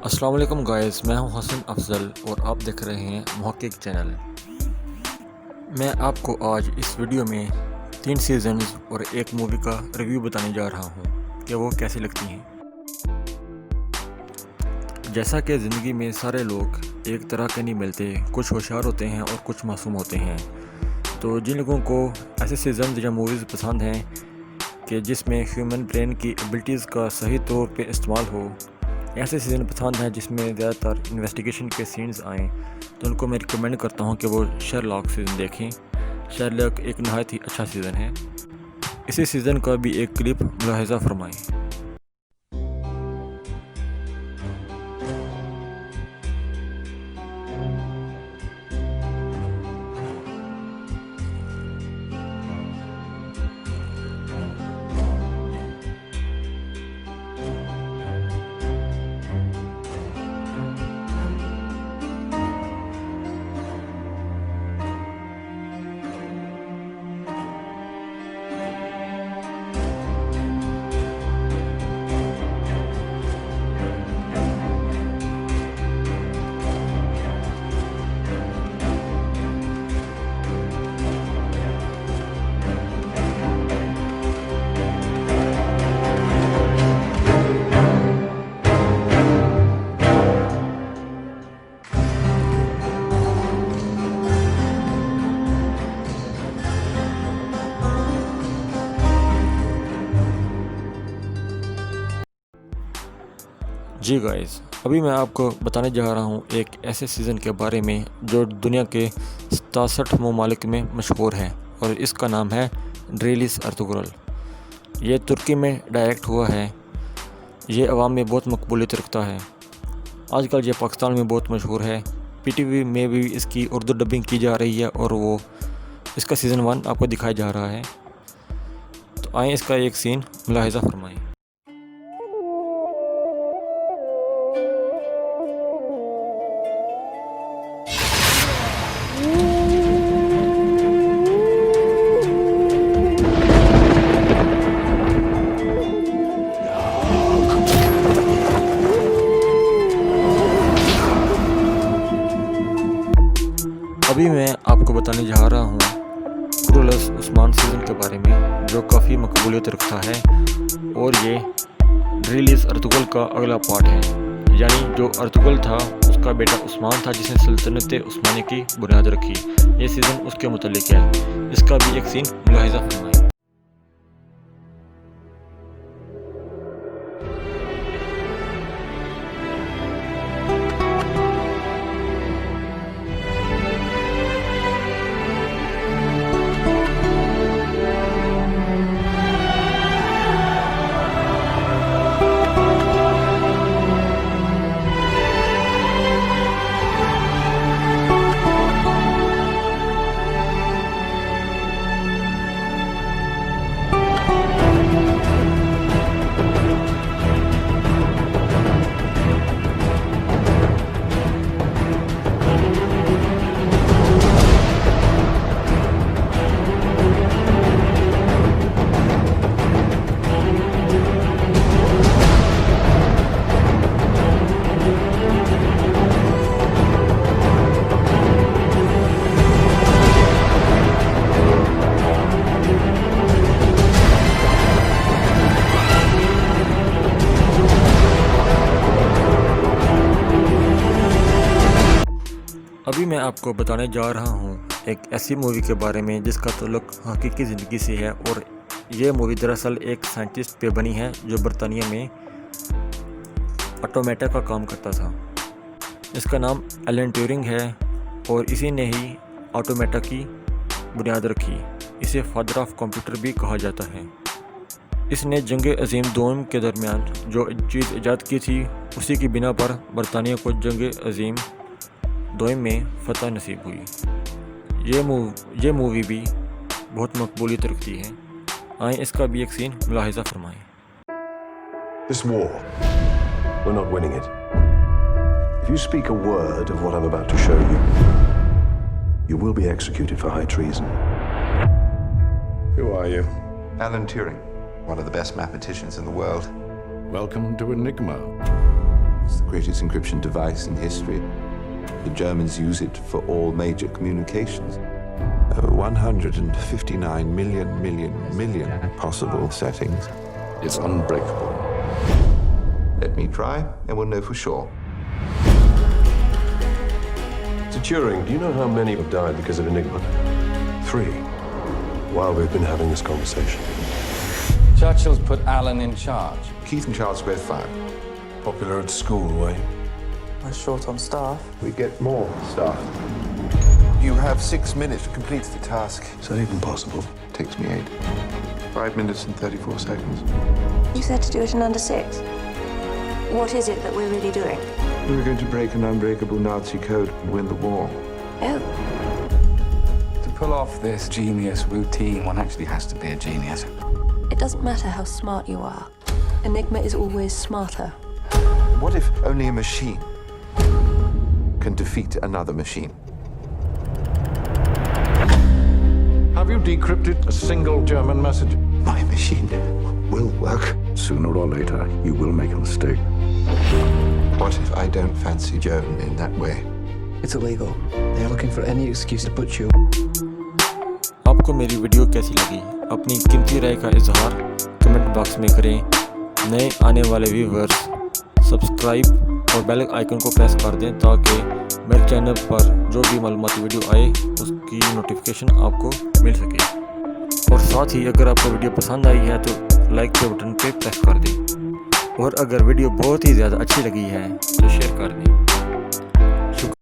अस्सलाम वालेकुम गाइस, मैं हूं हसन अफजल और आप देख रहे हैं मुहक्किक चैनल। मैं आपको आज इस वीडियो में 3 सीजन्स और एक मूवी का रिव्यू बताने जा रहा हूं कि वो कैसी लगती हैं। जैसा कि ज़िंदगी में सारे लोग एक तरह के नहीं मिलते, कुछ होशियार होते हैं और कुछ मासूम होते हैं। तो जिन लोगों को ऐसे सीजन या मूवीज़ पसंद हैं कि जिसमें ह्यूमन ब्रेन की एबिलिटीज़ का सही तौर पे इस्तेमाल हो, ऐसे सीज़न पसंद हैं जिसमें ज़्यादातर इन्वेस्टिगेशन के सीन्स आएँ, तो उनको मैं रिकमेंड करता हूं कि वो शेरलॉक सीज़न देखें। शेरलॉक एक नहायत ही अच्छा सीज़न है। इसी सीज़न का भी एक क्लिप मुलाहिज़ा फरमाएं। जी गाइस, अभी मैं आपको बताने जा रहा हूँ एक ऐसे सीज़न के बारे में जो दुनिया के 67 ममालिक में मशहूर है और इसका नाम है ड्रेलिस अर्तुगरुल। ये तुर्की में डायरेक्ट हुआ है। ये अवाम में बहुत मकबूलियत रखता है। आजकल ये पाकिस्तान में बहुत मशहूर है। पीटीवी में भी इसकी उर्दू डबिंग की जा रही है और वो इसका सीज़न 1 आपको दिखाया जा रहा है। तो आए इसका एक सीन मुलाहिज़ा फरमाएं। अभी मैं आपको बताने जा रहा हूँ क्रूलस उस्मान सीज़न के बारे में जो काफ़ी मकबूलियत रखता है और ये ड्रेलिस अर्तुगरुल का अगला पार्ट है। यानी जो अर्तुगरुल था उसका बेटा उस्मान था जिसने सल्तनत उस्मानी की बुनियाद रखी। ये सीज़न उसके मुतल्लिक है। इसका भी एक सीन मुलाहिज़ा फरमाएं। अभी मैं आपको बताने जा रहा हूँ एक ऐसी मूवी के बारे में जिसका ताल्लुक हकीकी ज़िंदगी से है और ये मूवी दरअसल एक साइंटिस्ट पे बनी है जो बरतानिया में ऑटोमेटा का काम करता था। इसका नाम एलन ट्यूरिंग है और इसी ने ही ऑटोमेटा की बुनियाद रखी। इसे फादर ऑफ कंप्यूटर भी कहा जाता है। इसने जंग अजीम दोम के दरमियान जो चीज़ ईजाद की थी उसी की बिना पर बरतानिया को जंग अजीम दोम में फतह नसीब हुई। ये मूवी भी बहुत मकबूलियत रखती है। आए इसका भी एक scene मुलाहिज़ा फरमाएं। This war, we're not winning it. If you speak a word of what I'm about to show you, you will be executed for high treason. Who are you? Alan Turing, one of the best mathematicians in the world. Welcome to Enigma. It's the greatest encryption device in history. The Germans use it for all major communications. 159 million possible settings. It's unbreakable. Let me try, and we'll know for sure. So Turing, do you know how many have died because of Enigma? 3. While we've been having this conversation. Churchill's put Alan in charge. Keith and Charles both fired. Popular at school, were you? We're short on staff. We get more staff. You have 6 minutes to complete the task. Is that even possible? Takes me 8. 5 minutes and 34 seconds. You said to do it in under 6. What is it that we're really doing? We're going to break an unbreakable Nazi code and win the war. Oh, To pull off this genius routine, one actually has to be a genius. it doesn't matter how smart you are. Enigma is always smarter. What if only a machine can defeat another machine? Have you decrypted a single German message? My machine will work. Sooner or later, you will make a mistake. What if I don't fancy Joan in that way? It's illegal. They're looking for any excuse to put you. आपको मेरी video कैसी लगी? अपनी कीमती राय का इजहार comment box में करें। नए आने वाले व्यूवर्स सब्सक्राइब और बेल आइकन को प्रेस कर दें ताकि मेरे चैनल पर जो भी मालूमाती वीडियो आए उसकी नोटिफिकेशन आपको मिल सके। और साथ ही अगर आपको वीडियो पसंद आई है तो लाइक के बटन पे प्रेस कर दें और अगर वीडियो बहुत ही ज़्यादा अच्छी लगी है तो शेयर कर दें।